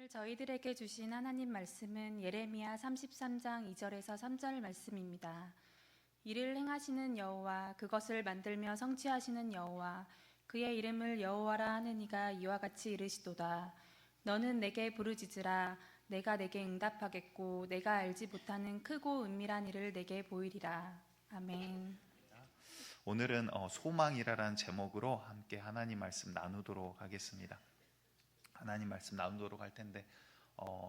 오늘 저희들에게 주신 하나님 말씀은 예레미야 33장 2절에서 3절 말씀입니다. 이를 행하시는 여호와, 그것을 만들며 성취하시는 여호와, 그의 이름을 여호와라 하는 이가 이와 같이 이르시도다. 너는 내게 부르짖으라. 내가 내게 응답하겠고 내가 알지 못하는 크고 은밀한 일을 내게 보이리라. 아멘. 오늘은 소망이라는 제목으로 함께 하나님 말씀 나누도록 하겠습니다. 하나님 말씀 나누도록 할 텐데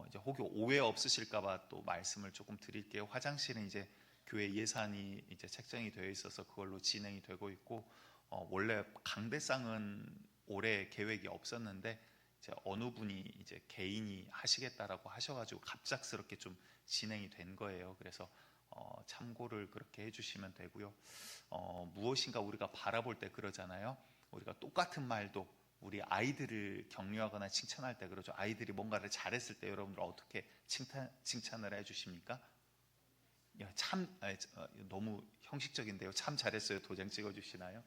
이제 혹여 오해 없으실까봐 또 말씀을 조금 드릴게요. 화장실은 이제 교회 예산이 이제 책정이 되어 있어서 그걸로 진행이 되고 있고, 원래 강대상은 올해 계획이 없었는데 이제 어느 분이 이제 개인이 하시겠다라고 하셔가지고 갑작스럽게 좀 진행이 된 거예요. 그래서 참고를 그렇게 해주시면 되고요. 무엇인가 우리가 바라볼 때 그러잖아요. 우리가 똑같은 말도 우리 아이들을 격려하거나 칭찬할 때 그러죠. 아이들이 뭔가를 잘했을 때 여러분들 어떻게 칭찬을 해주십니까? 너무 형식적인데요. 참 잘했어요. 도장 찍어주시나요?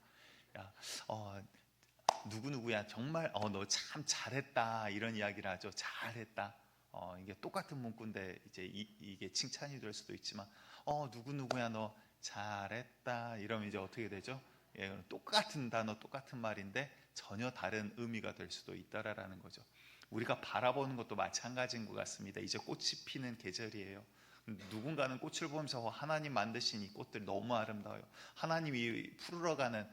누구누구야 정말 너 참 잘했다 이런 이야기를 하죠. 잘했다. 이게 똑같은 문구인데 이제 이게 칭찬이 될 수도 있지만 누구누구야 너 잘했다 이러면 이제 어떻게 되죠? 똑같은 단어 똑같은 말인데 전혀 다른 의미가 될 수도 있다라는 거죠. 우리가 바라보는 것도 마찬가지인 것 같습니다. 이제 꽃이 피는 계절이에요. 누군가는 꽃을 보면서 하나님 만드신 이 꽃들 너무 아름다워요. 하나님이 푸르러가는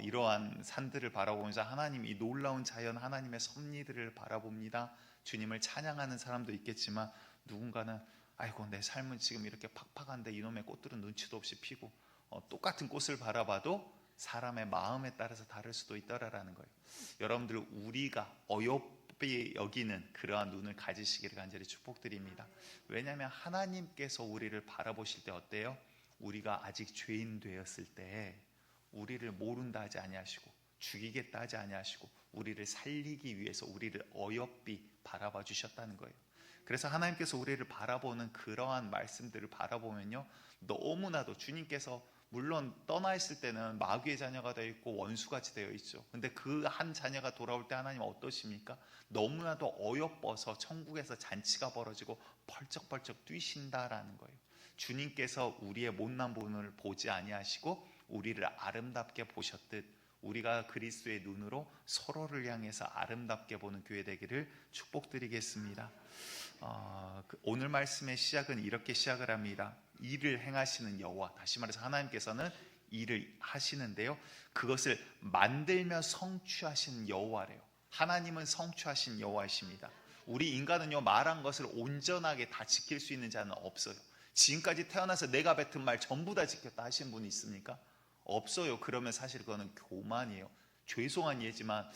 이러한 산들을 바라보면서 하나님 이 놀라운 자연 하나님의 섭리들을 바라봅니다. 주님을 찬양하는 사람도 있겠지만 누군가는 아이고 내 삶은 지금 이렇게 팍팍한데 이놈의 꽃들은 눈치도 없이 피고 똑같은 꽃을 바라봐도 사람의 마음에 따라서 다를 수도 있다라는 거예요. 여러분들 우리가 어여삐 여기는 그러한 눈을 가지시기를 간절히 축복드립니다. 왜냐하면 하나님께서 우리를 바라보실 때 어때요? 우리가 아직 죄인 되었을 때 우리를 모른다 하지 아니하시고 죽이겠다 하지 아니하시고 우리를 살리기 위해서 우리를 어여삐 바라봐 주셨다는 거예요. 그래서 하나님께서 우리를 바라보는 그러한 말씀들을 바라보면요, 너무나도 주님께서 물론 떠나 있을 때는 마귀의 자녀가 되어 있고 원수같이 되어 있죠. 근데 그 한 자녀가 돌아올 때 하나님 어떠십니까? 너무나도 어여뻐서 천국에서 잔치가 벌어지고 펄쩍펄쩍 뛰신다라는 거예요. 주님께서 우리의 못난 부분을 보지 아니하시고 우리를 아름답게 보셨듯 우리가 그리스도의 눈으로 서로를 향해서 아름답게 보는 교회 되기를 축복드리겠습니다. 오늘 말씀의 시작은 이렇게 시작을 합니다. 일을 행하시는 여호와, 다시 말해서 하나님께서는 일을 하시는데요, 그것을 만들며 성취하시는 여호와래요. 하나님은 성취하신 여호와이십니다. 우리 인간은요, 말한 것을 온전하게 다 지킬 수 있는 자는 없어요. 지금까지 태어나서 내가 뱉은 말 전부 다 지켰다 하신 분이 있습니까? 없어요. 그러면 사실 그거는 교만이에요. 죄송한 예지만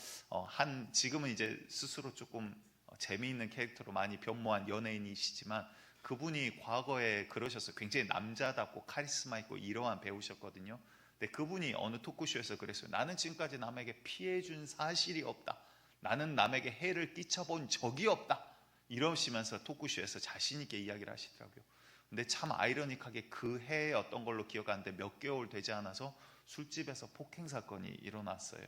지금은 이제 스스로 조금 재미있는 캐릭터로 많이 변모한 연예인이시지만 그분이 과거에 그러셨어요. 굉장히 남자답고 카리스마 있고 이러한 배우셨거든요. 근데 그분이 어느 토크쇼에서 그랬어요. 나는 지금까지 남에게 피해준 사실이 없다. 나는 남에게 해를 끼쳐본 적이 없다. 이러시면서 토크쇼에서 자신 있게 이야기를 하시더라고요. 근데 참 아이러니하게 그 해에 어떤 걸로 기억하는데 몇 개월 되지 않아서 술집에서 폭행 사건이 일어났어요.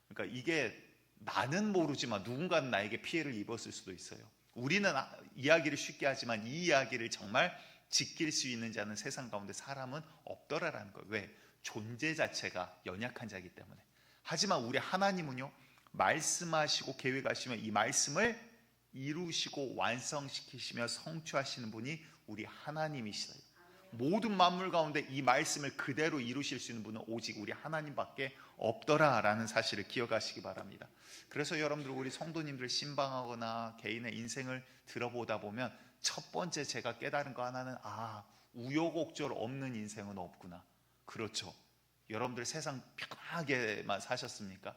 그러니까 이게 나는 모르지만 누군가는 나에게 피해를 입었을 수도 있어요. 우리는 이야기를 쉽게 하지만 이 이야기를 정말 지킬 수 있는 자는 세상 가운데 사람은 없더라라는 거예요. 왜? 존재 자체가 연약한 자이기 때문에. 하지만 우리 하나님은요, 말씀하시고 계획하시면 이 말씀을 이루시고 완성시키시며 성취하시는 분이 우리 하나님이시다. 모든 만물 가운데 이 말씀을 그대로 이루실 수 있는 분은 오직 우리 하나님밖에 없더라라는 사실을 기억하시기 바랍니다. 그래서 여러분들 우리 성도님들 신방하거나 개인의 인생을 들어보다 보면 첫 번째 제가 깨달은 거 하나는 우여곡절 없는 인생은 없구나. 그렇죠. 여러분들 세상 편하게만 사셨습니까?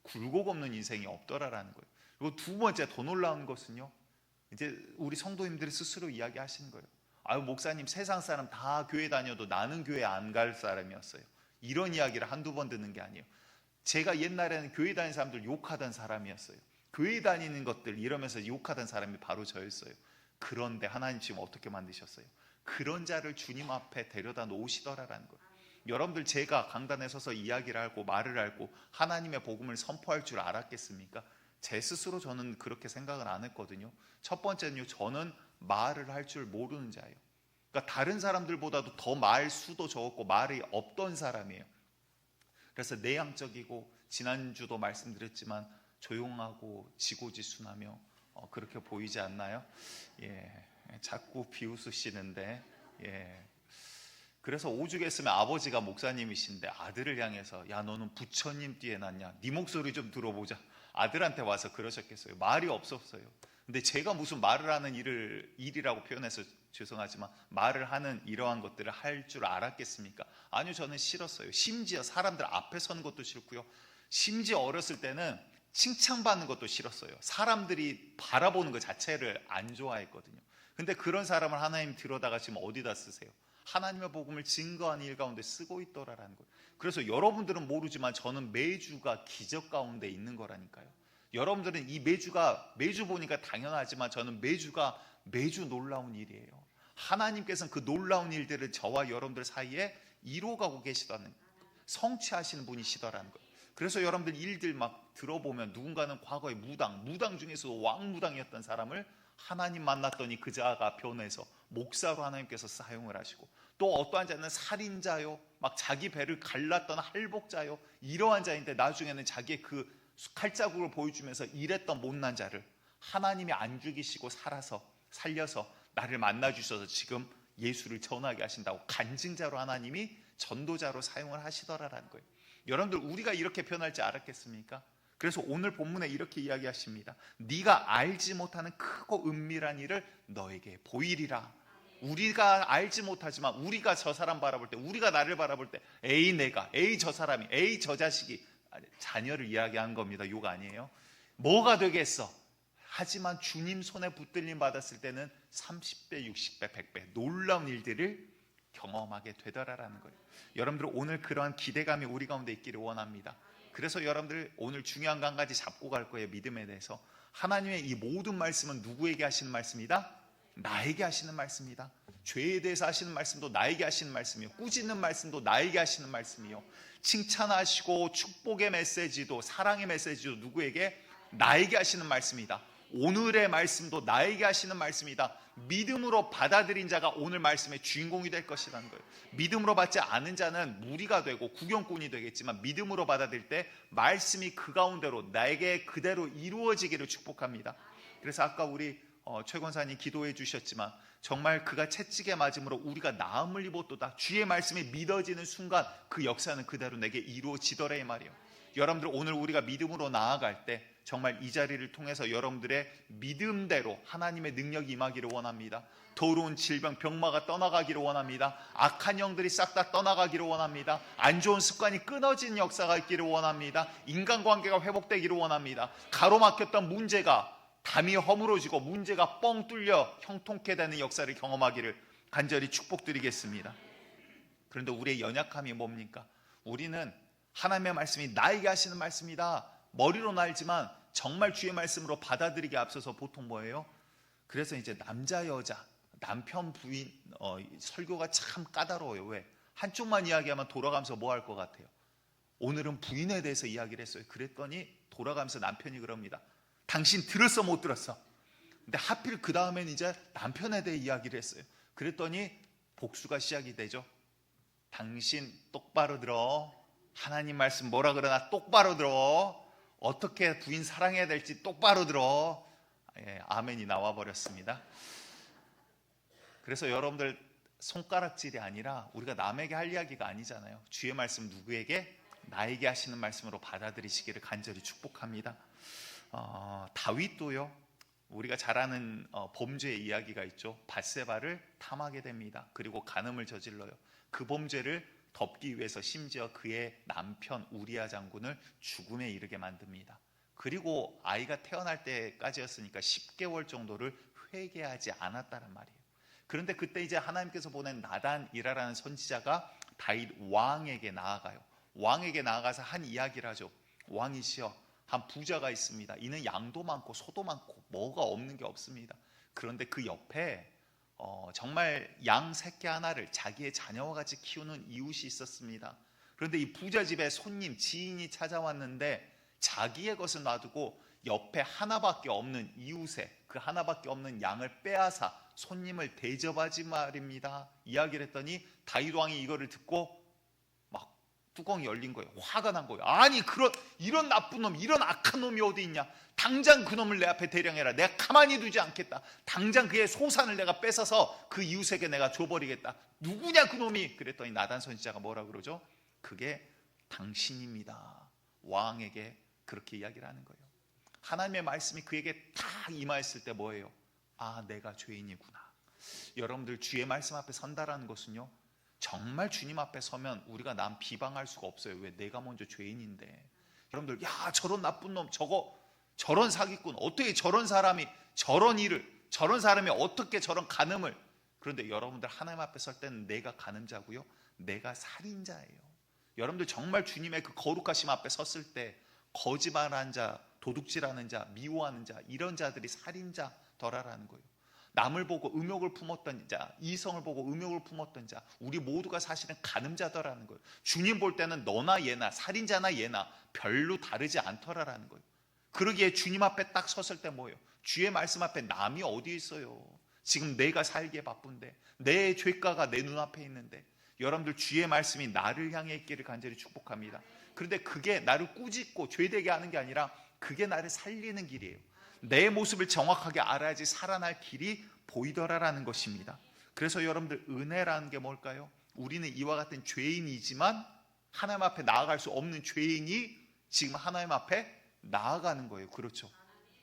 굴곡 없는 인생이 없더라라는 거예요. 그리고 두 번째 더 놀라운 것은요, 이제 우리 성도님들이 스스로 이야기하시는 거예요. 목사님 세상 사람 다 교회 다녀도 나는 교회 안 갈 사람이었어요. 이런 이야기를 한두 번 듣는 게 아니에요. 제가 옛날에는 교회 다니는 사람들 욕하던 사람이었어요. 교회 다니는 것들 이러면서 욕하던 사람이 바로 저였어요. 그런데 하나님 지금 어떻게 만드셨어요? 그런 자를 주님 앞에 데려다 놓으시더라라는 거예요. 여러분들 제가 강단에 서서 이야기를 하고 말을 하고 하나님의 복음을 선포할 줄 알았겠습니까? 제 스스로 저는 그렇게 생각을 안 했거든요. 첫 번째는요, 저는 말을 할 줄 모르는 자예요. 그러니까 다른 사람들보다도 더 말 수도 적었고 말이 없던 사람이에요. 그래서 내향적이고, 지난주도 말씀드렸지만 조용하고 지고지순하며 그렇게 보이지 않나요? 예, 자꾸 비웃으시는데, 예. 그래서 오죽 했으면 아버지가 목사님이신데 아들을 향해서 야, 너는 부처님 뒤에 났냐, 네 목소리 좀 들어보자, 아들한테 와서 그러셨겠어요? 말이 없었어요. 근데 제가 무슨 말을 하는 일이라고 표현해서 죄송하지만 말을 하는 이러한 것들을 할 줄 알았겠습니까? 아니요, 저는 싫었어요. 심지어 사람들 앞에 서는 것도 싫고요, 심지어 어렸을 때는 칭찬받는 것도 싫었어요. 사람들이 바라보는 것 자체를 안 좋아했거든요. 근데 그런 사람을 하나님 들여다가 지금 어디다 쓰세요? 하나님의 복음을 증거하는 일 가운데 쓰고 있더라라는 거예요. 그래서 여러분들은 모르지만 저는 매주가 기적 가운데 있는 거라니까요. 여러분들은 이 매주가 매주 보니까 당연하지만 저는 매주가 매주 놀라운 일이에요. 하나님께서는 그 놀라운 일들을 저와 여러분들 사이에 이루어가고 계시다는, 성취하시는 분이시더라는 거예요. 그래서 여러분들 일들 막 들어보면 누군가는 과거에 무당 중에서도 왕무당이었던 사람을 하나님 만났더니 그 자가 변해서 목사로 하나님께서 사용을 하시고, 또 어떠한 자는 살인자요, 막 자기 배를 갈랐던 할복자요, 이러한 자인데 나중에는 자기의 그 칼자국을 보여주면서 이랬던 못난 자를 하나님이 안 죽이시고 살려서 나를 만나주셔서 지금 예수를 전하게 하신다고 간증자로 하나님이 전도자로 사용을 하시더라라는 거예요. 여러분들, 우리가 이렇게 변할 줄 알았겠습니까? 그래서 오늘 본문에 이렇게 이야기하십니다. 네가 알지 못하는 크고 은밀한 일을 너에게 보이리라. 우리가 알지 못하지만 우리가 저 사람 바라볼 때, 우리가 나를 바라볼 때, 에이 내가, 에이 저 사람이, 에이 저 자식이, 자녀를 이야기한 겁니다. 욕 아니에요. 뭐가 되겠어? 하지만 주님 손에 붙들림 받았을 때는 30배, 60배, 100배 놀라운 일들을 경험하게 되더라라는 거예요. 여러분들, 오늘 그러한 기대감이 우리 가운데 있기를 원합니다. 그래서 여러분들 오늘 중요한 거 한 가지 잡고 갈 거예요. 믿음에 대해서. 하나님의 이 모든 말씀은 누구에게 하시는 말씀이다? 나에게 하시는 말씀이다. 죄에 대해서 하시는 말씀도 나에게 하시는 말씀이요, 꾸짖는 말씀도 나에게 하시는 말씀이요, 칭찬하시고 축복의 메시지도, 사랑의 메시지도 누구에게? 나에게 하시는 말씀이다. 오늘의 말씀도 나에게 하시는 말씀이다. 믿음으로 받아들인 자가 오늘 말씀의 주인공이 될 것이라는 거예요. 믿음으로 받지 않은 자는 무리가 되고 구경꾼이 되겠지만, 믿음으로 받아들일 때 말씀이 그 가운데로 나에게 그대로 이루어지기를 축복합니다. 그래서 아까 우리 최 권사님 기도해 주셨지만, 정말 그가 채찍에 맞음으로 우리가 나음을 입었도다. 주의 말씀이 믿어지는 순간 그 역사는 그대로 내게 이루어지더라, 이 말이에요. 여러분들, 오늘 우리가 믿음으로 나아갈 때 정말 이 자리를 통해서 여러분들의 믿음대로 하나님의 능력이 임하기를 원합니다. 더러운 질병, 병마가 떠나가기를 원합니다. 악한 영들이 싹 다 떠나가기를 원합니다. 안 좋은 습관이 끊어진 역사가 있기를 원합니다. 인간관계가 회복되기를 원합니다. 가로막혔던 문제가 담이 허물어지고 문제가 뻥 뚫려 형통케 되는 역사를 경험하기를 간절히 축복드리겠습니다. 그런데 우리의 연약함이 뭡니까? 우리는 하나님의 말씀이 나에게 하시는 말씀이다, 머리로는 알지만 정말 주의 말씀으로 받아들이기 앞서서 보통 뭐예요? 그래서 이제 남자 여자, 남편 부인 설교가 참 까다로워요. 왜? 한쪽만 이야기하면 돌아가면서 뭐 할 것 같아요? 오늘은 부인에 대해서 이야기를 했어요. 그랬더니 돌아가면서 남편이 그럽니다. 당신 들었어, 못 들었어? 근데 하필 그 다음엔 이제 남편에 대해 이야기를 했어요. 그랬더니 복수가 시작이 되죠. 당신 똑바로 들어. 하나님 말씀 뭐라 그러나 똑바로 들어. 어떻게 부인 사랑해야 될지 똑바로 들어. 예, 아멘이 나와버렸습니다. 그래서 여러분들, 손가락질이 아니라 우리가 남에게 할 이야기가 아니잖아요. 주의 말씀 누구에게? 나에게 하시는 말씀으로 받아들이시기를 간절히 축복합니다. 다윗도요, 우리가 잘 아는 범죄의 이야기가 있죠. 밧세바를 탐하게 됩니다. 그리고 간음을 저질러요. 그 범죄를 덮기 위해서 심지어 그의 남편 우리아 장군을 죽음에 이르게 만듭니다. 그리고 아이가 태어날 때까지였으니까 10개월 정도를 회개하지 않았다는 말이에요. 그런데 그때 이제 하나님께서 보낸 나단이라는 선지자가 다윗 왕에게 나아가요. 왕에게 나아가서 한 이야기를 하죠. 왕이시여, 한 부자가 있습니다. 이는 양도 많고 소도 많고 뭐가 없는 게 없습니다. 그런데 그 옆에 정말 양 새끼 하나를 자기의 자녀와 같이 키우는 이웃이 있었습니다. 그런데 이 부자 집에 손님, 지인이 찾아왔는데 자기의 것을 놔두고 옆에 하나밖에 없는 이웃에 그 하나밖에 없는 양을 빼앗아 손님을 대접하지 말입니다. 이야기를 했더니 다윗 왕이 이거를 듣고 막 뚜껑이 열린 거예요. 화가 난 거예요. 아니 이런 나쁜 놈, 이런 악한 놈이 어디 있냐. 당장 그 놈을 내 앞에 대령해라. 내가 가만히 두지 않겠다. 당장 그의 소산을 내가 뺏어서 그 이웃에게 내가 줘버리겠다. 누구냐 그 놈이. 그랬더니 나단 선지자가 뭐라 그러죠? 그게 당신입니다. 왕에게 그렇게 이야기를 하는 거예요. 하나님의 말씀이 그에게 딱 임하였을 때 뭐예요? 아, 내가 죄인이구나. 여러분들 주의 말씀 앞에 선다라는 것은요, 정말 주님 앞에 서면 우리가 남 비방할 수가 없어요. 왜? 내가 먼저 죄인인데. 여러분들, 야, 저런 나쁜 놈, 저런 사기꾼, 어떻게 저런 사람이 저런 일을, 저런 사람이 어떻게 저런 간음을. 그런데 여러분들 하나님 앞에 설 때는 내가 간음자고요, 내가 살인자예요. 여러분들 정말 주님의 그 거룩하심 앞에 섰을 때 거짓말하는 자, 도둑질하는 자, 미워하는 자, 이런 자들이 살인자더라라는 거예요. 남을 보고 음욕을 품었던 자, 이성을 보고 음욕을 품었던 자, 우리 모두가 사실은 간음자더라는 거예요. 주님 볼 때는 너나 얘나, 살인자나 얘나 별로 다르지 않더라라는 거예요. 그러기에 주님 앞에 딱 섰을 때 뭐예요? 주의 말씀 앞에 남이 어디 있어요? 지금 내가 살기에 바쁜데, 내 죄가가 내 눈앞에 있는데. 여러분들 주의 말씀이 나를 향해 있기를 간절히 축복합니다. 그런데 그게 나를 꾸짖고 죄되게 하는 게 아니라 그게 나를 살리는 길이에요. 내 모습을 정확하게 알아야지 살아날 길이 보이더라라는 것입니다. 그래서 여러분들 은혜라는 게 뭘까요? 우리는 이와 같은 죄인이지만 하나님 앞에 나아갈 수 없는 죄인이 지금 하나님 앞에 나아가는 거예요. 그렇죠?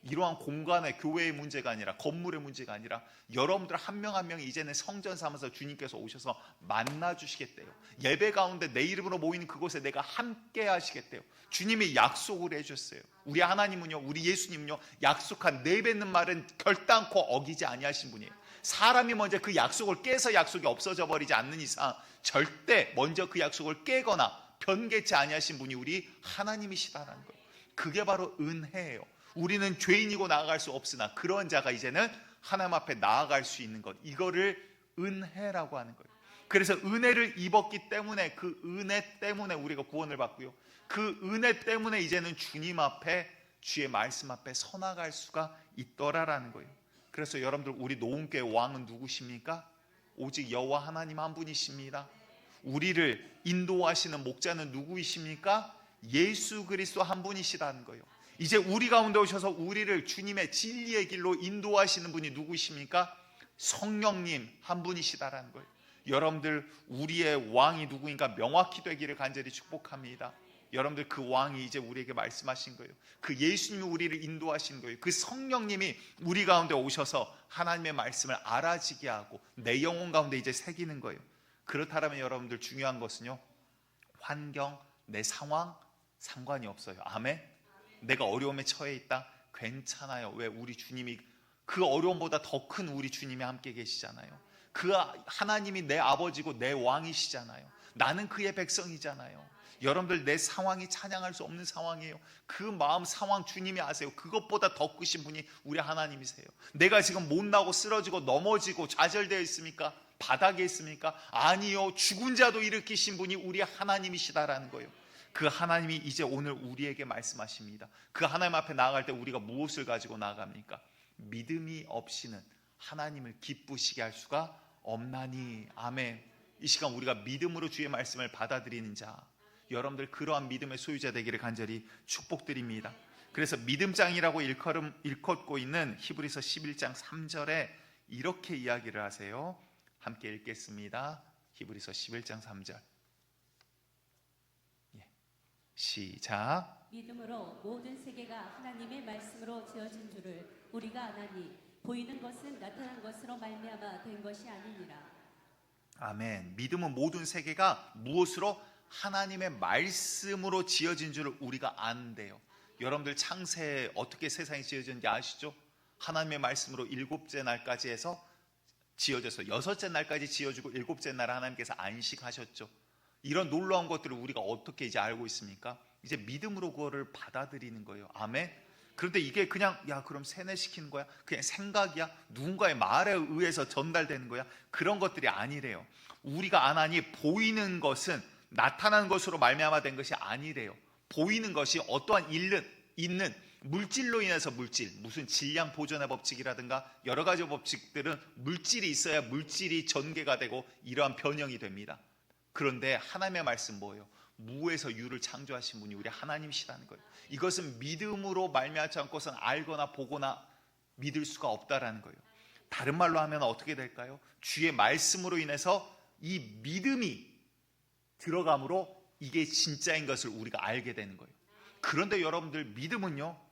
이러한 공간의 교회의 문제가 아니라, 건물의 문제가 아니라 여러분들 한 명 한 명이 이제는 성전 삼아서 주님께서 오셔서 만나 주시겠대요. 예배 가운데 내 이름으로 모이는 그곳에 내가 함께 하시겠대요. 주님이 약속을 해주셨어요. 우리 하나님은요, 우리 예수님은요, 약속한 내뱉는 말은 결단코 어기지 아니하신 분이에요. 사람이 먼저 그 약속을 깨서 약속이 없어져 버리지 않는 이상 절대 먼저 그 약속을 깨거나 변개치 아니하신 분이 우리 하나님이시다라는 거예요. 그게 바로 은혜예요. 우리는 죄인이고 나아갈 수 없으나 그런 자가 이제는 하나님 앞에 나아갈 수 있는 것, 이거를 은혜라고 하는 거예요. 그래서 은혜를 입었기 때문에, 그 은혜 때문에 우리가 구원을 받고요, 그 은혜 때문에 이제는 주님 앞에, 주의 말씀 앞에 서나갈 수가 있더라라는 거예요. 그래서 여러분들, 우리 노은교회 왕은 누구십니까? 오직 여호와 하나님 한 분이십니다. 우리를 인도하시는 목자는 누구이십니까? 예수 그리스도 한 분이시라는 거예요. 이제 우리 가운데 오셔서 우리를 주님의 진리의 길로 인도하시는 분이 누구십니까? 성령님 한 분이시다라는 거예요. 여러분들, 우리의 왕이 누구인가 명확히 되기를 간절히 축복합니다. 여러분들, 그 왕이 이제 우리에게 말씀하신 거예요. 그 예수님이 우리를 인도하신 거예요. 그 성령님이 우리 가운데 오셔서 하나님의 말씀을 알아지게 하고 내 영혼 가운데 이제 새기는 거예요. 그렇다면 여러분들, 중요한 것은요, 환경, 내 상황 상관이 없어요. 아멘. 내가 어려움에 처해 있다? 괜찮아요. 왜? 우리 주님이, 그 어려움보다 더 큰 우리 주님이 함께 계시잖아요. 그 하나님이 내 아버지고 내 왕이시잖아요. 나는 그의 백성이잖아요. 여러분들, 내 상황이 찬양할 수 없는 상황이에요. 그 마음 상황 주님이 아세요. 그것보다 더 크신 분이 우리 하나님이세요. 내가 지금 못나고 쓰러지고 넘어지고 좌절되어 있습니까? 바닥에 있습니까? 아니요. 죽은 자도 일으키신 분이 우리 하나님이시다라는 거예요. 그 하나님이 이제 오늘 우리에게 말씀하십니다. 그 하나님 앞에 나아갈 때 우리가 무엇을 가지고 나아갑니까? 믿음이 없이는 하나님을 기쁘시게 할 수가 없나니. 아멘. 이 시간 우리가 믿음으로 주의 말씀을 받아들이는 자, 여러분들 그러한 믿음의 소유자 되기를 간절히 축복드립니다. 그래서 믿음장이라고 일컫고 있는 히브리서 11장 3절에 이렇게 이야기를 하세요. 함께 읽겠습니다. 히브리서 11장 3절 시작. 믿음으로 모든 세계가 하나님의 말씀으로 지어진 줄을 우리가 아나니 보이는 것은 나타난 것으로 말미암아 된 것이 아니니라. 아멘. 믿음은 모든 세계가 무엇으로? 하나님의 말씀으로 지어진 줄을 우리가 안대요. 여러분들, 창세에 어떻게 세상이 지어졌는지 아시죠? 하나님의 말씀으로 일곱째 날까지 해서 지어져서 여섯째 날까지 지어주고 일곱째 날 하나님께서 안식하셨죠. 이런 놀라운 것들을 우리가 어떻게 이제 알고 있습니까? 이제 믿음으로 그거를 받아들이는 거예요. 아멘. 그런데 이게 그냥 그럼 세뇌시키는 거야? 그냥 생각이야? 누군가의 말에 의해서 전달되는 거야? 그런 것들이 아니래요. 우리가 아나니 보이는 것은 나타나는 것으로 말미암아 된 것이 아니래요. 보이는 것이 어떠한 있는 물질로 인해서 무슨 질량 보존의 법칙이라든가 여러 가지 법칙들은 물질이 있어야 물질이 전개가 되고 이러한 변형이 됩니다. 그런데 하나님의 말씀 뭐예요? 무에서 유를 창조하신 분이 우리 하나님이시라는 거예요. 이것은 믿음으로 말미암지 않고선 알거나 보거나 믿을 수가 없다라는 거예요. 다른 말로 하면 어떻게 될까요? 주의 말씀으로 인해서 이 믿음이 들어감으로 이게 진짜인 것을 우리가 알게 되는 거예요. 그런데 여러분들, 믿음은요,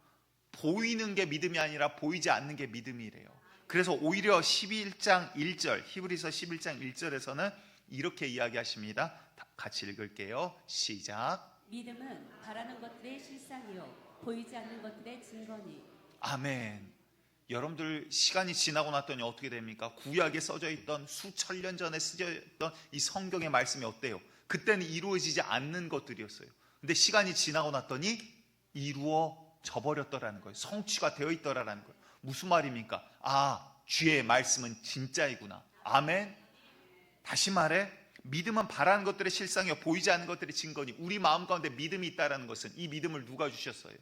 보이는 게 믿음이 아니라 보이지 않는 게 믿음이래요. 그래서 오히려 11장 1절, 히브리서 11장 1절에서는 이렇게 이야기하십니다. 같이 읽을게요. 시작. 믿음은 바라는 것들의 실상이요 보이지 않는 것들의 증거니. 아멘. 여러분들, 시간이 지나고 났더니 어떻게 됩니까? 구약에 써져 있던 수천 년 전에 쓰여 있던 이 성경의 말씀이 어때요? 그때는 이루어지지 않는 것들이었어요. 근데 시간이 지나고 났더니 이루어져 버렸더라는 거예요. 성취가 되어 있더라는 거예요. 무슨 말입니까? 아, 주의 말씀은 진짜이구나. 아멘. 다시 말해, 믿음은 바라는 것들의 실상이요 보이지 않는 것들의 증거니. 우리 마음 가운데 믿음이 있다는 것은 이 믿음을 누가 주셨어요?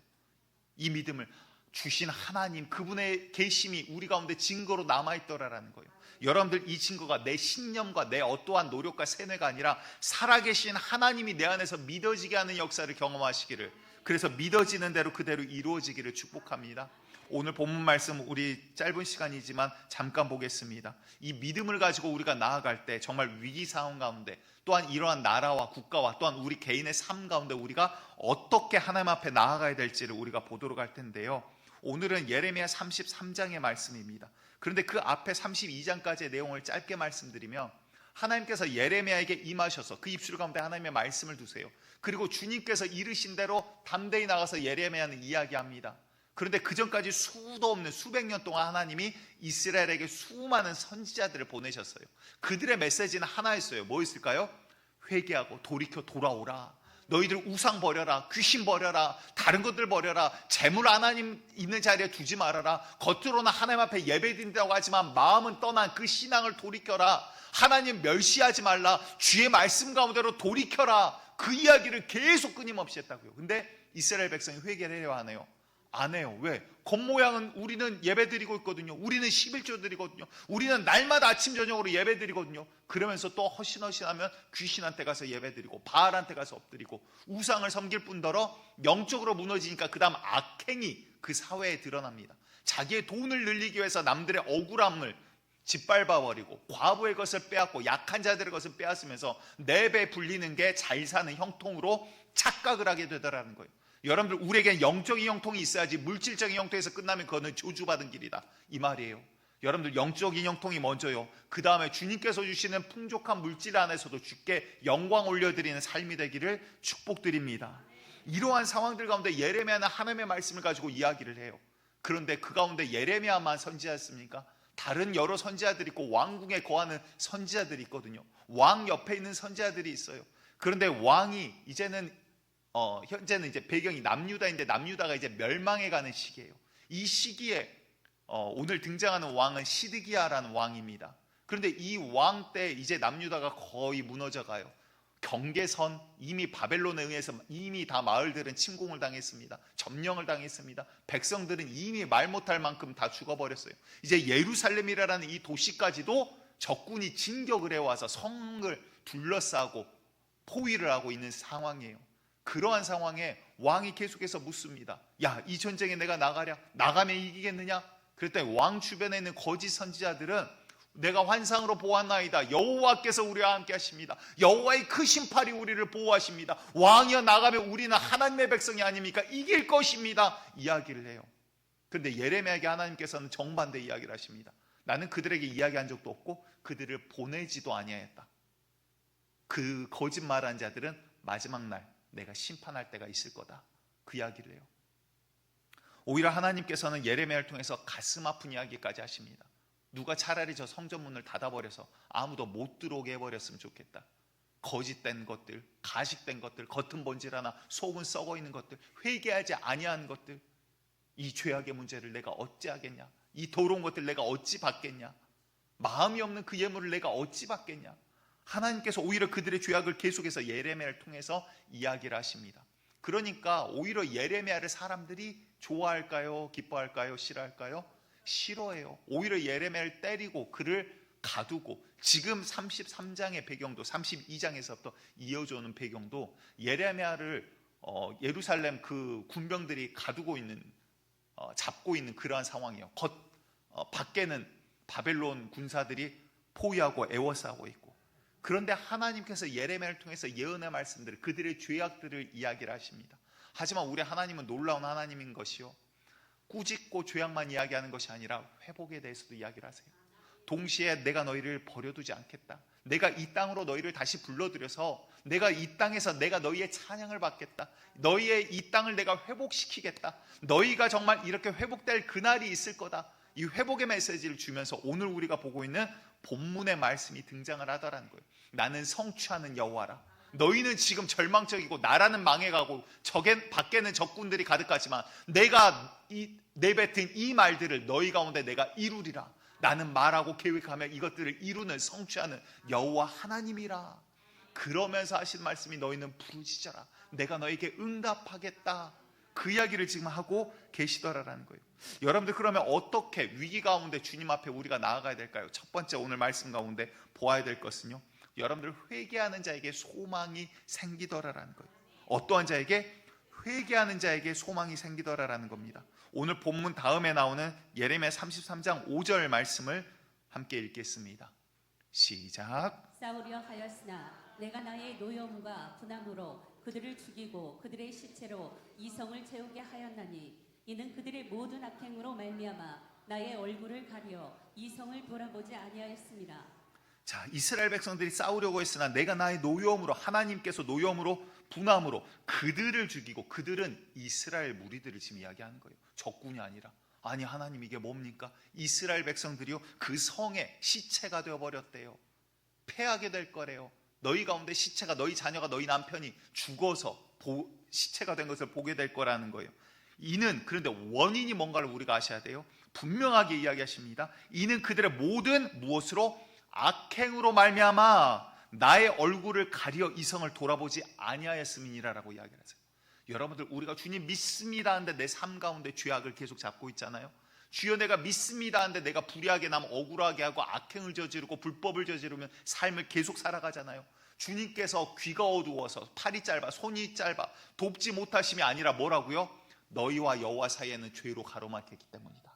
이 믿음을 주신 하나님, 그분의 계심이 우리 가운데 증거로 남아있더라라는 거예요. 여러분들, 이 증거가 내 신념과 내 어떠한 노력과 세뇌가 아니라 살아계신 하나님이 내 안에서 믿어지게 하는 역사를 경험하시기를, 그래서 믿어지는 대로 그대로 이루어지기를 축복합니다. 오늘 본문 말씀 우리 짧은 시간이지만 잠깐 보겠습니다. 이 믿음을 가지고 우리가 나아갈 때 정말 위기 상황 가운데, 또한 이러한 나라와 국가와 또한 우리 개인의 삶 가운데 우리가 어떻게 하나님 앞에 나아가야 될지를 우리가 보도록 할 텐데요. 오늘은 예레미야 33장의 말씀입니다. 그런데 그 앞에 32장까지의 내용을 짧게 말씀드리면, 하나님께서 예레미야에게 임하셔서 그 입술 가운데 하나님의 말씀을 두세요. 그리고 주님께서 이르신 대로 담대히 나가서 예레미야는 이야기합니다. 그런데 그 전까지 수도 없는 수백 년 동안 하나님이 이스라엘에게 수많은 선지자들을 보내셨어요. 그들의 메시지는 하나였어요. 뭐였을까요? 회개하고 돌이켜 돌아오라. 너희들 우상 버려라, 귀신 버려라, 다른 것들 버려라, 재물 하나님 있는 자리에 두지 말아라. 겉으로는 하나님 앞에 예배드린다고 하지만 마음은 떠난 그 신앙을 돌이켜라. 하나님 멸시하지 말라. 주의 말씀 가운데로 돌이켜라. 그 이야기를 계속 끊임없이 했다고요. 근데 이스라엘 백성이 회개를 해야 하네요. 안 해요. 왜? 겉모양은 우리는 예배드리고 있거든요. 우리는 11조 드리거든요. 우리는 날마다 아침 저녁으로 예배드리거든요. 그러면서 또 허신허신하면 귀신한테 가서 예배드리고 바알한테 가서 엎드리고 우상을 섬길 뿐더러 영적으로 무너지니까 그 다음 악행이 그 사회에 드러납니다. 자기의 돈을 늘리기 위해서 남들의 억울함을 짓밟아버리고 과부의 것을 빼앗고 약한 자들의 것을 빼앗으면서 내 배 불리는 게 잘 사는 형통으로 착각을 하게 되더라는 거예요. 여러분들, 우리에겐 영적인 형통이 있어야지 물질적인 형통에서 끝나면 그거는 저주받은 길이다, 이 말이에요. 여러분들, 영적인 형통이 먼저요. 그 다음에 주님께서 주시는 풍족한 물질 안에서도 주께 영광 올려드리는 삶이 되기를 축복드립니다. 이러한 상황들 가운데 예레미야는 하나님의 말씀을 가지고 이야기를 해요. 그런데 그 가운데 예레미야만 선지자였습니까? 다른 여러 선지자들이 있고 왕궁에 거하는 선지자들이 있거든요. 왕 옆에 있는 선지자들이 있어요. 그런데 왕이 현재는 이제 배경이 남유다인데 남유다가 이제 멸망해 가는 시기예요. 이 시기에 오늘 등장하는 왕은 시드기야라는 왕입니다. 그런데 이 왕 때 이제 남유다가 거의 무너져 가요. 경계선, 이미 바벨론에 의해서 이미 다 마을들은 침공을 당했습니다. 점령을 당했습니다. 백성들은 이미 말 못할 만큼 다 죽어버렸어요. 이제 예루살렘이라는 이 도시까지도 적군이 진격을 해와서 성을 둘러싸고 포위를 하고 있는 상황이에요. 그러한 상황에 왕이 계속해서 묻습니다. 야, 이 전쟁에 내가 나가랴? 나가면 이기겠느냐? 그랬더니 왕 주변에 있는 거짓 선지자들은 내가 환상으로 보았나이다. 여호와께서 우리와 함께 하십니다. 여호와의 크신 팔이 우리를 보호하십니다. 왕이여, 나가면 우리는 하나님의 백성이 아닙니까? 이길 것입니다. 이야기를 해요. 그런데 예레미야에게 하나님께서는 정반대 이야기를 하십니다. 나는 그들에게 이야기한 적도 없고 그들을 보내지도 아니하였다. 그 거짓말한 자들은 마지막 날 내가 심판할 때가 있을 거다, 그 이야기를 해요. 오히려 하나님께서는 예레미야를 통해서 가슴 아픈 이야기까지 하십니다. 누가 차라리 저 성전문을 닫아버려서 아무도 못 들어오게 해버렸으면 좋겠다. 거짓된 것들, 가식된 것들, 겉은 번질 하나 속은 썩어 있는 것들, 회개하지 아니한 것들, 이 죄악의 문제를 내가 어찌 하겠냐? 이 더러운 것들 내가 어찌 받겠냐? 마음이 없는 그 예물을 내가 어찌 받겠냐? 하나님께서 오히려 그들의 죄악을 계속해서 예레미야를 통해서 이야기를 하십니다. 그러니까 오히려 예레미야를 사람들이 좋아할까요? 기뻐할까요? 싫어할까요? 싫어해요. 오히려 예레미야를 때리고 그를 가두고, 지금 33장의 배경도 32장에서부터 이어져 오는 배경도 예레미야를 예루살렘 그 군병들이 가두고 있는, 잡고 있는 그러한 상황이에요. 밖에는 바벨론 군사들이 포위하고 애워싸고 있고, 그런데 하나님께서 예레미야를 통해서 예언의 말씀들을, 그들의 죄악들을 이야기를 하십니다. 하지만 우리 하나님은 놀라운 하나님인 것이요, 꾸짖고 죄악만 이야기하는 것이 아니라 회복에 대해서도 이야기를 하세요. 동시에 내가 너희를 버려두지 않겠다. 내가 이 땅으로 너희를 다시 불러들여서 내가 이 땅에서 내가 너희의 찬양을 받겠다. 너희의 이 땅을 내가 회복시키겠다. 너희가 정말 이렇게 회복될 그날이 있을 거다. 이 회복의 메시지를 주면서 오늘 우리가 보고 있는 본문의 말씀이 등장을 하더라는 거예요. 나는 성취하는 여호와라. 너희는 지금 절망적이고 나라는 망해가고 밖에는 적군들이 가득하지만 내가 내뱉은 이 말들을 너희 가운데 내가 이루리라. 나는 말하고 계획하며 이것들을 이루는 성취하는 여호와 하나님이라. 그러면서 하신 말씀이 너희는 부르짖어라. 내가 너에게 응답하겠다. 그 이야기를 지금 하고 계시더라라는 거예요. 여러분들, 그러면 어떻게 위기 가운데 주님 앞에 우리가 나아가야 될까요? 첫 번째 오늘 말씀 가운데 보아야 될 것은요, 여러분들 회개하는 자에게 소망이 생기더라라는 거예요. 어떠한 자에게? 회개하는 자에게 소망이 생기더라라는 겁니다. 오늘 본문 다음에 나오는 예레미야 33장 5절 말씀을 함께 읽겠습니다. 시작. 싸우려 하였으나 내가 나의 노여움과 분함으로 그들을 죽이고 그들의 시체로 이성을 채우게 하였나니 이는 그들의 모든 악행으로 말미암아 나의 얼굴을 가려 이성을 돌아보지 아니하였습니다. 자, 이스라엘 백성들이 싸우려고 했으나 내가 나의 노여움으로, 하나님께서 노여움으로 분함으로 그들을 죽이고, 그들은 이스라엘 무리들을 지금 이야기하는 거예요. 적군이 아니라. 아니, 하나님 이게 뭡니까? 이스라엘 백성들이요, 그 성에 시체가 되어버렸대요. 패하게 될 거래요. 너희 가운데 시체가, 너희 자녀가, 너희 남편이 죽어서 시체가 된 것을 보게 될 거라는 거예요. 이는, 그런데 원인이 뭔가를 우리가 아셔야 돼요. 분명하게 이야기하십니다. 이는 그들의 모든 무엇으로? 악행으로 말미암아 나의 얼굴을 가려 이성을 돌아보지 아니하였음이니라라고 이야기를 하세요. 여러분들, 우리가 주님 믿습니다 하는데 내 삶 가운데 죄악을 계속 잡고 있잖아요. 주여 내가 믿습니다 하는데 내가 불의하게 남 억울하게 하고 악행을 저지르고 불법을 저지르면 삶을 계속 살아가잖아요. 주님께서 귀가 어두워서 팔이 짧아 손이 짧아 돕지 못하심이 아니라 뭐라고요? 너희와 여호와 사이에는 죄로 가로막혔기 때문이다.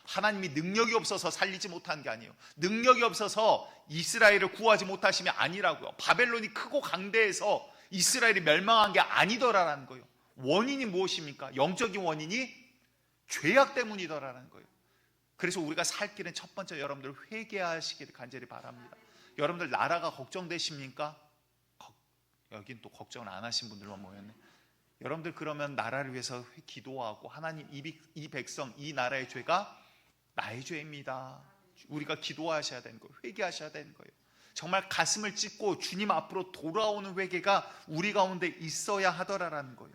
하나님이 능력이 없어서 살리지 못한 게 아니에요. 능력이 없어서 이스라엘을 구하지 못하심이 아니라고요. 바벨론이 크고 강대해서 이스라엘이 멸망한 게 아니더라라는 거예요. 원인이 무엇입니까? 영적인 원인이 죄악 때문이더라라는 거예요. 그래서 우리가 살 길은 첫 번째 여러분들 회개하시길 간절히 바랍니다. 여러분들 나라가 걱정되십니까? 여긴 또 걱정을 안 하신 분들만 모였네. 여러분들, 그러면 나라를 위해서 기도하고, 하나님 이 백성, 이 나라의 죄가 나의 죄입니다. 우리가 기도하셔야 되는 거예요. 회개하셔야 되는 거예요. 정말 가슴을 찢고 주님 앞으로 돌아오는 회개가 우리 가운데 있어야 하더라라는 거예요.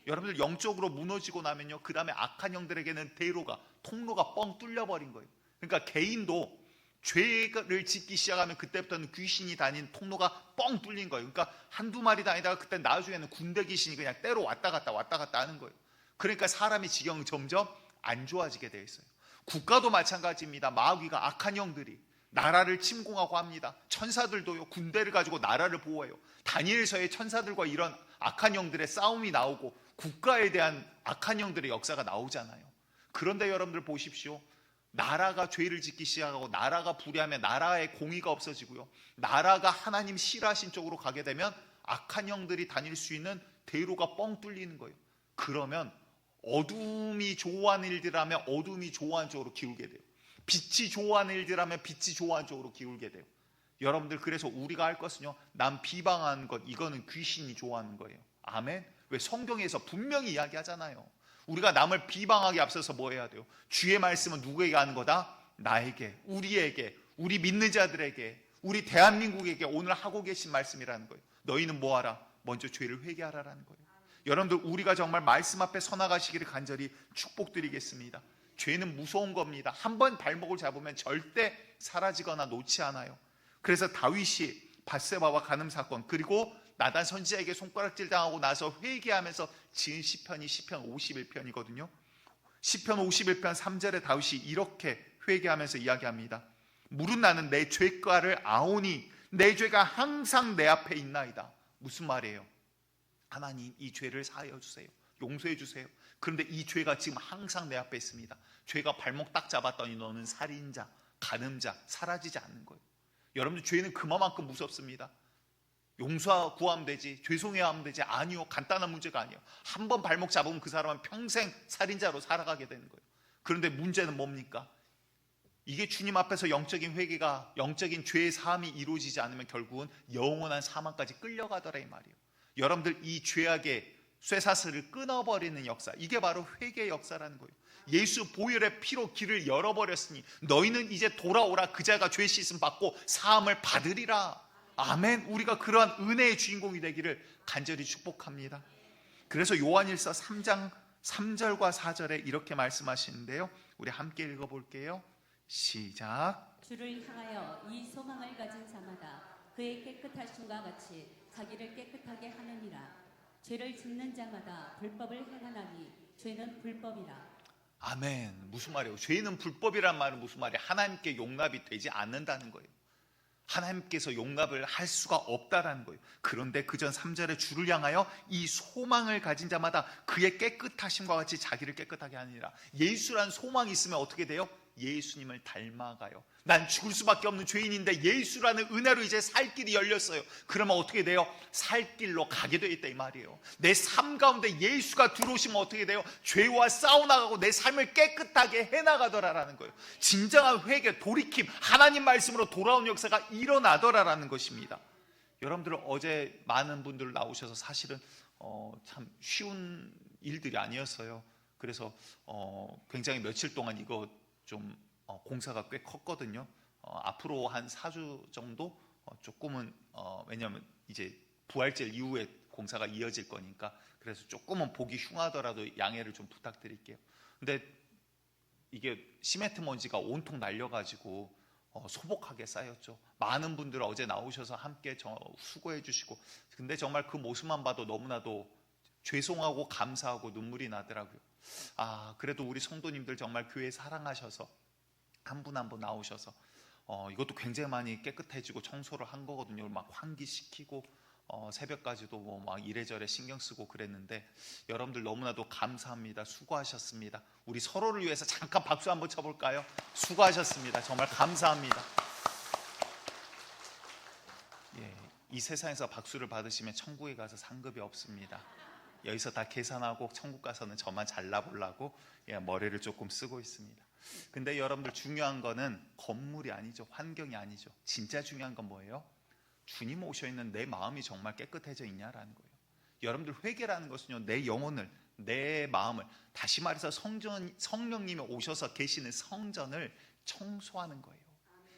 여러분들, 영적으로 무너지고 나면요, 그 다음에 악한 영들에게는 통로가 뻥 뚫려버린 거예요. 그러니까 개인도 죄를 짓기 시작하면 그때부터는 귀신이 다닌 통로가 뻥 뚫린 거예요. 그러니까 한두 마리 다니다가 그때 나중에는 군대 귀신이 그냥 때로 왔다 갔다 하는 거예요. 그러니까 사람의 지경이 점점 안 좋아지게 되어 있어요. 국가도 마찬가지입니다. 마귀가, 악한 영들이 나라를 침공하고 합니다. 천사들도요, 군대를 가지고 나라를 보호해요. 다니엘서의 천사들과 이런 악한 영들의 싸움이 나오고 국가에 대한 악한 영들의 역사가 나오잖아요. 그런데 여러분들 보십시오. 나라가 죄를 짓기 시작하고 나라가 불의하면 나라의 공의가 없어지고요, 나라가 하나님 싫어하신 쪽으로 가게 되면 악한 영들이 다닐 수 있는 대로가 뻥 뚫리는 거예요. 그러면 어둠이 좋아하는 일들하면 어둠이 좋아하는 쪽으로 기울게 돼요. 빛이 좋아하는 일들하면 빛이 좋아하는 쪽으로 기울게 돼요. 여러분들, 그래서 우리가 할 것은요, 남 비방하는 것, 이거는 귀신이 좋아하는 거예요. 아멘. 왜? 성경에서 분명히 이야기하잖아요. 우리가 남을 비방하기 앞서서 뭐 해야 돼요? 주의 말씀은 누구에게 하는 거다? 나에게, 우리에게, 우리 믿는 자들에게, 우리 대한민국에게 오늘 하고 계신 말씀이라는 거예요. 너희는 뭐하라? 먼저 죄를 회개하라라는 거예요. 여러분들, 우리가 정말 말씀 앞에 서나가시기를 간절히 축복드리겠습니다. 죄는 무서운 겁니다. 한번 발목을 잡으면 절대 사라지거나 놓지 않아요. 그래서 다윗이 밧세바와 간음 사건, 그리고 나단 선지자에게 손가락질 당하고 나서 회개하면서 지은 시편이 시편 51편이거든요. 시편 51편 3절에 다윗이 이렇게 회개하면서 이야기합니다. 무릇 나는 내 죄가를 아오니 내 죄가 항상 내 앞에 있나이다. 무슨 말이에요? 하나님, 이 죄를 사하여 주세요. 용서해 주세요. 그런데 이 죄가 지금 항상 내 앞에 있습니다. 죄가 발목 딱 잡았더니 너는 살인자, 간음자, 사라지지 않는 거예요. 여러분들, 죄는 그만큼 무섭습니다. 용서 구하면 되지, 죄송해야 하면 되지. 아니요, 간단한 문제가 아니에요. 한 번 발목 잡으면 그 사람은 평생 살인자로 살아가게 되는 거예요. 그런데 문제는 뭡니까? 이게 주님 앞에서 영적인 회개가, 영적인 죄의 사함이 이루어지지 않으면 결국은 영원한 사망까지 끌려가더라, 이 말이에요. 여러분들, 이 죄악의 쇠사슬을 끊어버리는 역사, 이게 바로 회개의 역사라는 거예요. 예수 보혈의 피로 길을 열어버렸으니 너희는 이제 돌아오라. 그 자가 죄 씻음 받고 사함을 받으리라. 아멘. 우리가 그러한 은혜의 주인공이 되기를 간절히 축복합니다. 그래서 요한일서 3장 3절과 4절에 이렇게 말씀하시는데요, 우리 함께 읽어볼게요. 시작. 주를 향하여 이 소망을 가진 자마다 그의 깨끗하심과 같이 자기를 깨끗하게 하느니라. 죄를 짓는 자마다 불법을 행하나니 죄는 불법이라. 아멘. 무슨 말이에요? 죄는 불법이란 말은 무슨 말이에요? 하나님께 용납이 되지 않는다는 거예요. 하나님께서 용납을 할 수가 없다라는 거예요. 그런데 그전 3절에 주를 향하여 이 소망을 가진 자마다 그의 깨끗하심과 같이 자기를 깨끗하게 하느니라. 예수란 소망이 있으면 어떻게 돼요? 예수님을 닮아가요. 난 죽을 수밖에 없는 죄인인데 예수라는 은혜로 이제 살 길이 열렸어요. 그러면 어떻게 돼요? 살 길로 가게 되어 있다, 이 말이에요. 내 삶 가운데 예수가 들어오시면 어떻게 돼요? 죄와 싸워나가고 내 삶을 깨끗하게 해나가더라라는 거예요. 진정한 회개, 돌이킴, 하나님 말씀으로 돌아온 역사가 일어나더라라는 것입니다. 여러분들, 어제 많은 분들 나오셔서 사실은 참 쉬운 일들이 아니었어요. 그래서 굉장히 며칠 동안 이거 좀 공사가 꽤 컸거든요. 앞으로 한 4주 정도 조금은 왜냐하면 이제 부활절 이후에 공사가 이어질 거니까, 그래서 조금은 보기 흉하더라도 양해를 좀 부탁드릴게요. 근데 이게 시멘트 먼지가 온통 날려가지고 소복하게 쌓였죠. 많은 분들 어제 나오셔서 함께 수고해 주시고, 근데 정말 그 모습만 봐도 너무나도 죄송하고 감사하고 눈물이 나더라고요. 그래도 우리 성도님들 정말 교회 사랑하셔서 한 분 한 분 나오셔서 이것도 굉장히 많이 깨끗해지고 청소를 한 거거든요. 막 환기시키고 새벽까지도 뭐 막 이래저래 신경 쓰고 그랬는데, 여러분들 너무나도 감사합니다. 수고하셨습니다. 우리 서로를 위해서 잠깐 박수 한번 쳐볼까요? 수고하셨습니다. 정말 감사합니다. 예, 이 세상에서 박수를 받으시면 천국에 가서 상급이 없습니다. 여기서 다 계산하고 천국 가서는 저만 잘나보려고 머리를 조금 쓰고 있습니다. 근데 여러분들, 중요한 거는 건물이 아니죠. 환경이 아니죠. 진짜 중요한 건 뭐예요? 주님 오셔 있는 내 마음이 정말 깨끗해져 있냐라는 거예요. 여러분들, 회개라는 것은요, 내 영혼을, 내 마음을, 다시 말해서 성령님이 오셔서 계시는 성전을 청소하는 거예요.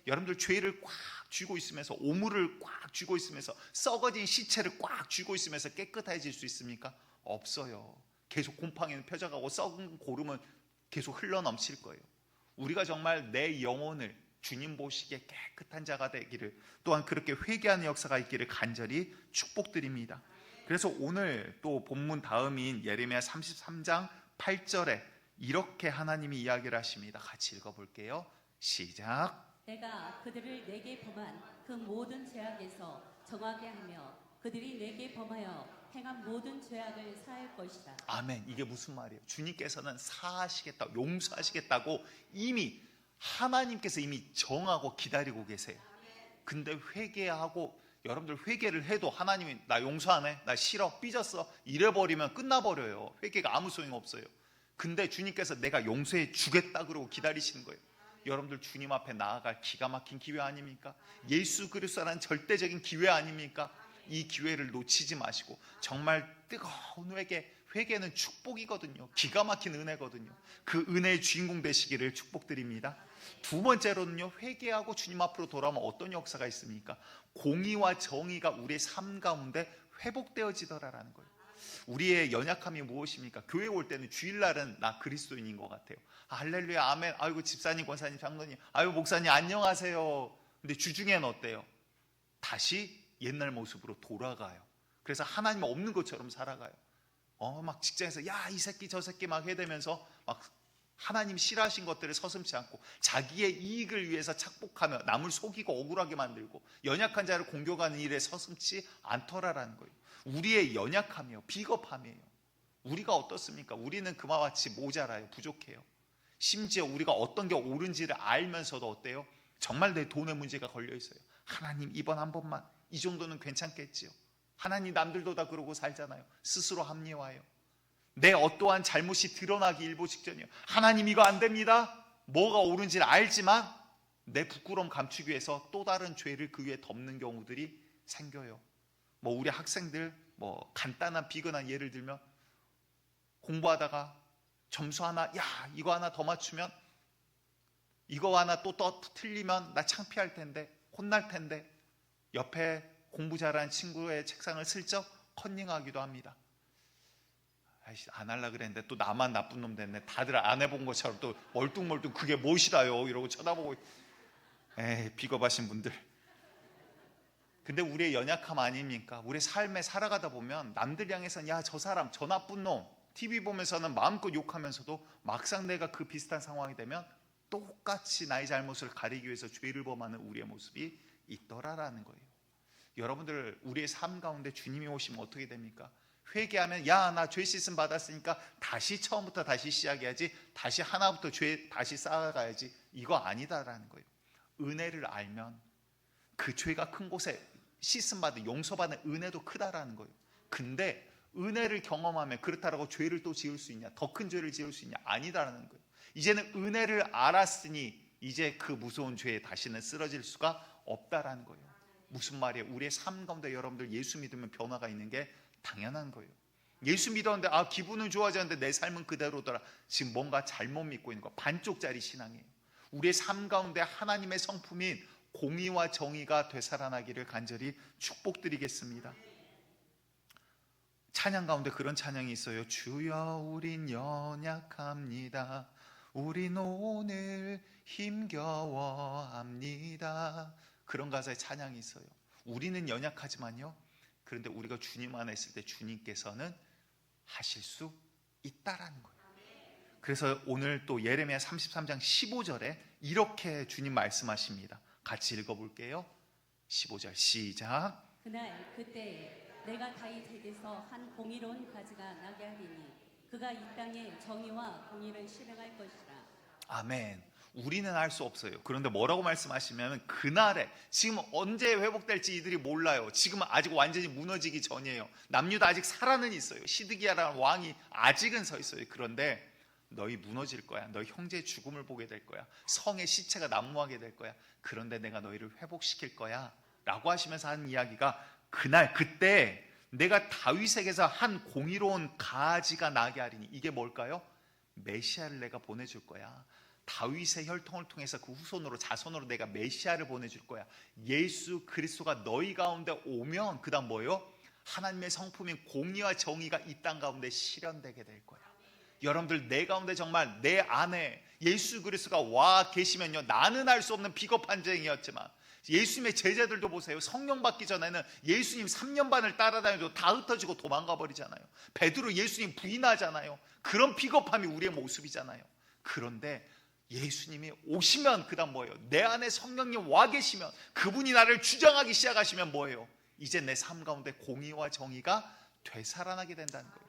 여러분들, 죄를 꽉 쥐고 있으면서, 오물을 꽉 쥐고 있으면서, 썩어진 시체를 꽉 쥐고 있으면서 깨끗해질 수 있습니까? 없어요. 계속 곰팡이는 펴져가고 썩은 고름은 계속 흘러넘칠 거예요. 우리가 정말 내 영혼을 주님 보시기에 깨끗한 자가 되기를, 또한 그렇게 회개하는 역사가 있기를 간절히 축복드립니다. 그래서 오늘 또 본문 다음인 예레미야 33장 8절에 이렇게 하나님이 이야기를 하십니다. 같이 읽어볼게요. 시작. 내가 그들을 내게 범한 그 모든 죄악에서 정하게 하며 그들이 내게 범하여 행한 모든 죄악을 사할 것이다. 아멘. 이게 무슨 말이에요? 주님께서는 사하시겠다, 용서하시겠다고 이미 하나님께서 이미 정하고 기다리고 계세요. 근데 회개하고, 여러분들 회개를 해도 하나님이 나 용서 안 해, 나 싫어, 삐졌어 이래버리면 끝나버려요. 회개가 아무 소용 없어요. 근데 주님께서 내가 용서해 주겠다 그러고 기다리시는 거예요. 여러분들, 주님 앞에 나아갈 기가 막힌 기회 아닙니까? 예수 그리스도라는 절대적인 기회 아닙니까? 이 기회를 놓치지 마시고, 정말 뜨거운 회개는 축복이거든요. 기가 막힌 은혜거든요. 그 은혜의 주인공 되시기를 축복드립니다. 두 번째로는요, 회개하고 주님 앞으로 돌아오면 어떤 역사가 있습니까? 공의와 정의가 우리의 삶 가운데 회복되어지더라라는 거예요. 우리의 연약함이 무엇입니까? 교회 올 때는 주일날은 나 그리스도인인 것 같아요. 할렐루야, 아멘. 아이고 집사님, 권사님, 장로님, 아이고 목사님 안녕하세요. 근데 주중엔 어때요? 다시 옛날 모습으로 돌아가요. 그래서 하나님 없는 것처럼 살아가요. 막 직장에서 야, 이 새끼 저 새끼 막 해대면서 막 하나님 싫어하신 것들을 서슴지 않고 자기의 이익을 위해서 착복하며 남을 속이고 억울하게 만들고 연약한 자를 공격하는 일에 서슴지 않더라라는 거예요. 우리의 연약함이요, 비겁함이에요. 우리가 어떻습니까? 우리는 그와 같이 모자라요, 부족해요. 심지어 우리가 어떤 게 옳은지를 알면서도 어때요? 정말 내 돈에 문제가 걸려 있어요. 하나님 이번 한 번만, 이 정도는 괜찮겠지요. 하나님 남들도 다 그러고 살잖아요. 스스로 합리화해요. 내 어떠한 잘못이 드러나기 일보 직전이에요. 하나님 이거 안 됩니다. 뭐가 옳은지를 알지만 내 부끄러움 감추기 위해서 또 다른 죄를 그 위에 덮는 경우들이 생겨요. 뭐 우리 학생들 뭐 간단한 비근한 예를 들면 공부하다가 점수 하나, 야 이거 하나 더 맞추면, 이거 하나 또 틀리면 나 창피할 텐데, 혼날 텐데, 옆에 공부 잘하는 친구의 책상을 슬쩍 컨닝하기도 합니다. 아이씨, 안 하려고 그랬는데 또 나만 나쁜 놈 됐네. 다들 안 해본 것처럼 또 멀뚱멀뚱 그게 무엇이다요 이러고 쳐다보고. 에이, 비겁하신 분들. 근데 우리의 연약함 아닙니까? 우리의 삶에 살아가다 보면 남들 향해서는 야 저 사람 저 나쁜 놈, TV 보면서는 마음껏 욕하면서도 막상 내가 그 비슷한 상황이 되면 똑같이 나의 잘못을 가리기 위해서 죄를 범하는 우리의 모습이 있더라라는 거예요. 여러분들, 우리의 삶 가운데 주님이 오시면 어떻게 됩니까? 회개하면 야 나 죄 씻음 받았으니까 다시 처음부터 다시 시작해야지, 다시 하나부터 죄 다시 쌓아가야지, 이거 아니다라는 거예요. 은혜를 알면 그 죄가 큰 곳에 씻음 받은, 용서받은 은혜도 크다라는 거예요. 근데 은혜를 경험하면 그렇다라고 죄를 또 지을 수 있냐, 더 큰 죄를 지을 수 있냐? 아니다라는 거예요. 이제는 은혜를 알았으니 이제 그 무서운 죄에 다시는 쓰러질 수가 없다라는 거예요. 무슨 말이에요? 우리의 삶 가운데 여러분들 예수 믿으면 변화가 있는 게 당연한 거예요. 예수 믿었는데 기분은 좋아졌는데 내 삶은 그대로더라. 지금 뭔가 잘못 믿고 있는 거, 반쪽짜리 신앙이에요. 우리의 삶 가운데 하나님의 성품인 공의와 정의가 되살아나기를 간절히 축복드리겠습니다. 찬양 가운데 그런 찬양이 있어요. 주여 우린 연약합니다. 우린 오늘 힘겨워합니다. 그런 가사의 찬양이 있어요. 우리는 연약하지만요, 그런데 우리가 주님 안에 있을 때 주님께서는 하실 수 있다라는 거예요. 그래서 오늘 또 예레미야 33장 15절에 이렇게 주님 말씀하십니다. 같이 읽어볼게요. 15절 시작. 그날 그때에 내가 다윗에게서 한 공의로운 가지가 나게 하리니 그가 이 땅에 정의와 공의를 실행할 것이라. 아멘. 우리는 할 수 없어요. 그런데 뭐라고 말씀하시면 그날에, 지금 언제 회복될지 이들이 몰라요. 지금은 아직 완전히 무너지기 전이에요. 남유다 아직 살아는 있어요. 시드기야라는 왕이 아직은 서 있어요. 그런데 너희 무너질 거야. 너희 형제의 죽음을 보게 될 거야. 성의 시체가 난무하게 될 거야. 그런데 내가 너희를 회복시킬 거야 라고 하시면서 하는 이야기가, 그날 그때 내가 다윗에게서 한 공의로운 가지가 나게 하리니, 이게 뭘까요? 메시아를 내가 보내줄 거야. 다윗의 혈통을 통해서 그 후손으로, 자손으로 내가 메시아를 보내줄 거야. 예수 그리스도가 너희 가운데 오면 그 다음 뭐예요? 하나님의 성품인 공의와 정의가 이 땅 가운데 실현되게 될 거야. 여러분들, 내 가운데 정말 내 안에 예수 그리스도가 와 계시면요, 나는 알 수 없는 비겁한 죄인이었지만, 예수님의 제자들도 보세요. 성령 받기 전에는 예수님 3년 반을 따라다녀도 다 흩어지고 도망가 버리잖아요. 베드로 예수님 부인하잖아요. 그런 비겁함이 우리의 모습이잖아요. 그런데 예수님이 오시면 그 다음 뭐예요? 내 안에 성령님 와 계시면, 그분이 나를 주장하기 시작하시면 뭐예요? 이제 내 삶 가운데 공의와 정의가 되살아나게 된다는 거예요.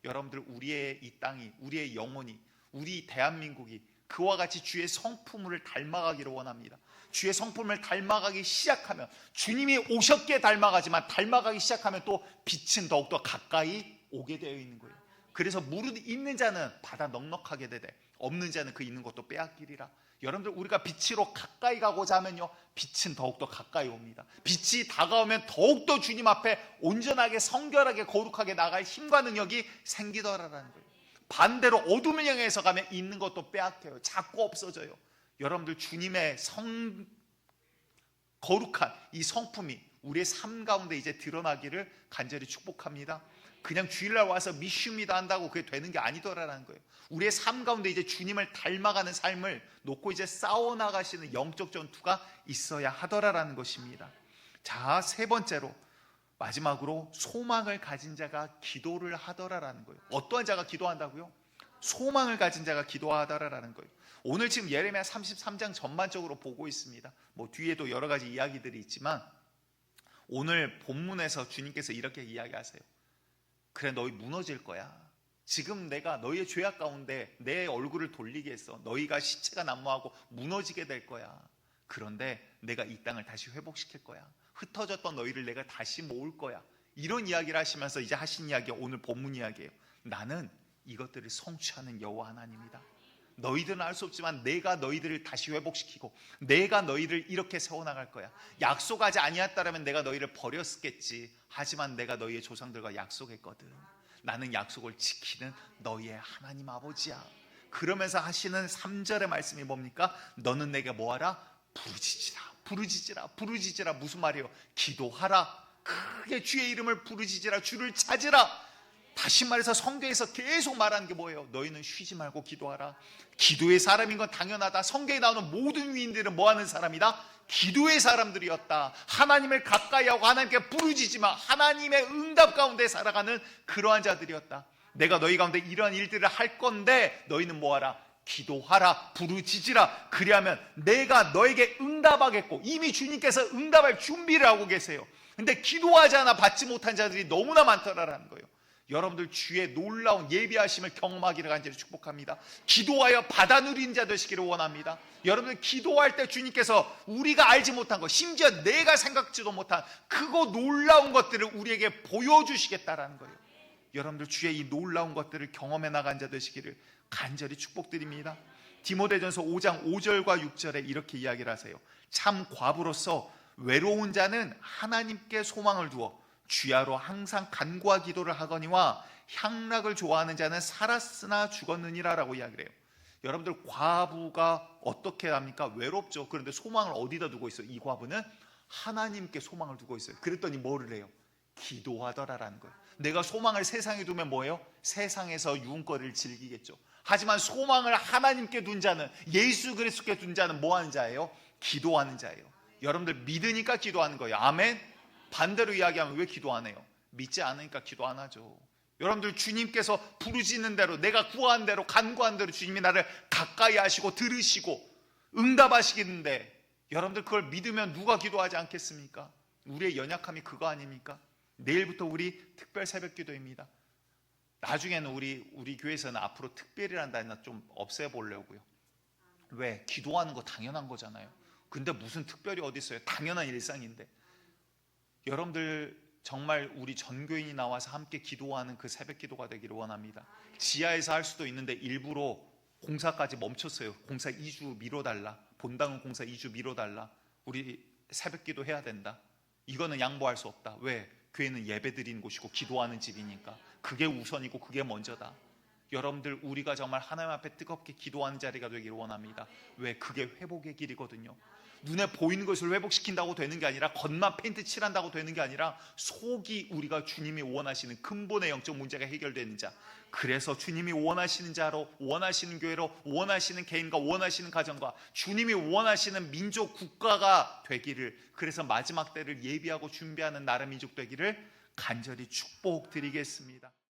여러분들, 우리의 이 땅이, 우리의 영혼이, 우리 대한민국이 그와 같이 주의 성품을 닮아가기를 원합니다. 주의 성품을 닮아가기 시작하면, 주님이 오셨기에 닮아가지만 닮아가기 시작하면 또 빛은 더욱더 가까이 오게 되어 있는 거예요. 그래서 무릇 있는 자는 받아 넉넉하게 되되 없는 자는 그 있는 것도 빼앗기리라. 여러분들, 우리가 빛으로 가까이 가고자 하면요, 빛은 더욱더 가까이 옵니다. 빛이 다가오면 더욱더 주님 앞에 온전하게 성결하게 거룩하게 나갈 힘과 능력이 생기더라라는 거예요. 반대로 어둠을 향해서 가면 있는 것도 빼앗겨요. 자꾸 없어져요. 여러분들, 주님의 거룩한 이 성품이 우리의 삶 가운데 이제 드러나기를 간절히 축복합니다. 그냥 주일날 와서 미슈미다 한다고 그게 되는 게 아니더라라는 거예요. 우리의 삶 가운데 이제 주님을 닮아가는 삶을 놓고 이제 싸워나가시는 영적 전투가 있어야 하더라라는 것입니다. 자, 세 번째로, 마지막으로 소망을 가진 자가 기도를 하더라라는 거예요. 어떠한 자가 기도한다고요? 소망을 가진 자가 기도하더라라는 거예요. 오늘 지금 예레미야 33장 전반적으로 보고 있습니다. 뭐 뒤에도 여러 가지 이야기들이 있지만 오늘 본문에서 주님께서 이렇게 이야기하세요. 그래, 너희 무너질 거야. 지금 내가 너희의 죄악 가운데 내 얼굴을 돌리게 했어. 너희가 시체가 난무하고 무너지게 될 거야. 그런데 내가 이 땅을 다시 회복시킬 거야. 흩어졌던 너희를 내가 다시 모을 거야. 이런 이야기를 하시면서 이제 하신 이야기가 오늘 본문 이야기예요. 나는 이것들을 성취하는 여호와 하나님이다. 너희들은 알 수 없지만 내가 너희들을 다시 회복시키고 내가 너희를 이렇게 세워나갈 거야. 약속하지 아니했다라면 내가 너희를 버렸겠지. 하지만 내가 너희의 조상들과 약속했거든. 나는 약속을 지키는 너희의 하나님 아버지야. 그러면서 하시는 3절의 말씀이 뭡니까? 너는 내게 뭐하라? 부르짖으라. 부르짖으라. 부르짖으라. 무슨 말이에요? 기도하라. 크게 주의 이름을 부르짖으라. 주를 찾으라. 다시 말해서 성경에서 계속 말하는 게 뭐예요? 너희는 쉬지 말고 기도하라. 기도의 사람인 건 당연하다. 성경에 나오는 모든 위인들은 뭐 하는 사람이다? 기도의 사람들이었다. 하나님을 가까이 하고 하나님께 부르짖지만 하나님의 응답 가운데 살아가는 그러한 자들이었다. 내가 너희 가운데 이러한 일들을 할 건데 너희는 뭐하라? 기도하라. 부르짖으라. 그리하면 내가 너에게 응답하겠고, 이미 주님께서 응답할 준비를 하고 계세요. 근데 기도하지 않아 받지 못한 자들이 너무나 많더라라는 거예요. 여러분들 주의 놀라운 예비하심을 경험하기를 간절히 축복합니다. 기도하여 받아 누리는 자 되시기를 원합니다. 여러분들 기도할 때 주님께서 우리가 알지 못한 것, 심지어 내가 생각지도 못한 크고 놀라운 것들을 우리에게 보여주시겠다라는 거예요. 여러분들 주의 이 놀라운 것들을 경험해 나간 자 되시기를 간절히 축복드립니다. 디모데전서 5장 5절과 6절에 이렇게 이야기를 하세요. 참 과부로서 외로운 자는 하나님께 소망을 두어 주야로 항상 간구와 기도를 하거니와 향락을 좋아하는 자는 살았으나 죽었느니라 라고 이야기를 해요. 여러분들 과부가 어떻게 합니까? 외롭죠. 그런데 소망을 어디다 두고 있어요? 이 과부는 하나님께 소망을 두고 있어요. 그랬더니 뭐를 해요? 기도하더라라는 거예요. 내가 소망을 세상에 두면 뭐예요? 세상에서 유흥거리를 즐기겠죠. 하지만 소망을 하나님께 둔 자는, 예수 그리스도께 둔 자는 뭐 하는 자예요? 기도하는 자예요. 여러분들 믿으니까 기도하는 거예요. 아멘. 반대로 이야기하면 왜 기도 안 해요? 믿지 않으니까 기도 안 하죠. 여러분들 주님께서 부르짖는 대로, 내가 구한 대로, 간구한 대로 주님이 나를 가까이 하시고 들으시고 응답하시겠는데, 여러분들 그걸 믿으면 누가 기도하지 않겠습니까? 우리의 연약함이 그거 아닙니까? 내일부터 우리 특별 새벽 기도입니다. 나중에는 우리 교회에서는 앞으로 특별이라는 단어 좀 없애보려고요. 왜? 기도하는 거 당연한 거잖아요. 근데 무슨 특별이 어디 있어요? 당연한 일상인데. 여러분들 정말 우리 전교인이 나와서 함께 기도하는 그 새벽 기도가 되기를 원합니다. 지하에서 할 수도 있는데 일부러 공사까지 멈췄어요. 공사 2주 미뤄달라. 본당은 공사 2주 미뤄달라. 우리 새벽 기도 해야 된다. 이거는 양보할 수 없다. 왜? 교회는 예배 드리는 곳이고 기도하는 집이니까. 그게 우선이고 그게 먼저다. 여러분들 우리가 정말 하나님 앞에 뜨겁게 기도하는 자리가 되기를 원합니다. 왜? 그게 회복의 길이거든요. 눈에 보이는 것을 회복시킨다고 되는 게 아니라, 겉만 페인트 칠한다고 되는 게 아니라, 속이 우리가 주님이 원하시는 근본의 영적 문제가 해결되는 자, 그래서 주님이 원하시는 자로, 원하시는 교회로, 원하시는 개인과 원하시는 가정과 주님이 원하시는 민족 국가가 되기를, 그래서 마지막 때를 예비하고 준비하는 나라 민족 되기를 간절히 축복드리겠습니다.